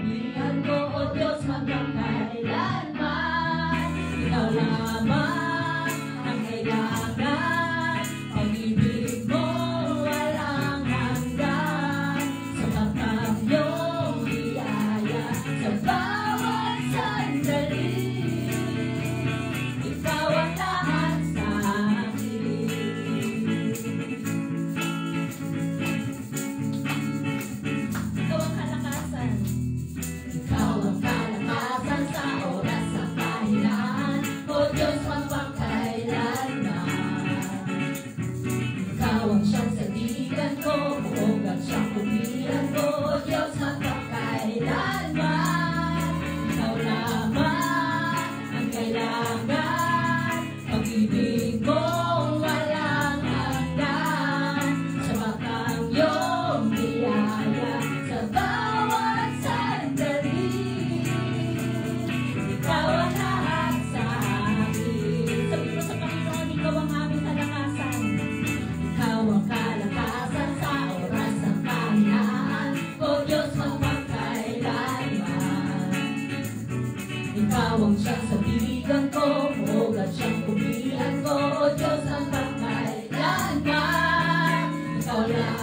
kapulihan ko, O Diyos, hanggang kailanman. Ikaw lamang ang kailangan, pag-ibig mo walang hanggan, sapat ang iyong biyaya sa bawat sandali. Ikaw ang lahat sa akin. Ikaw ang kalakasan. Ikaw ang kalakasan sa oras sa kahinaan, O Diyos, magpakailanman. Ikaw ang siyang sandigan ko, buong at siyang pumihan ko, O Diyos, magpakailanman. Ikaw lamang ang kailangan, pag-ibig mo walang hanggan, sapat ang iyong biyaya sa bawat sandali. Ikaw ang lahat sa akin. Sabi mo sa Panginoon, ikaw ang aming kalakasan. Ikaw ang kalakasan sa oras ng kahinaan, O Diyos, magpakailanman. Ikaw ang siyang sabigan ko, buong at siyang pumihan ko, O Diyos, magpakailanman. Ikaw lang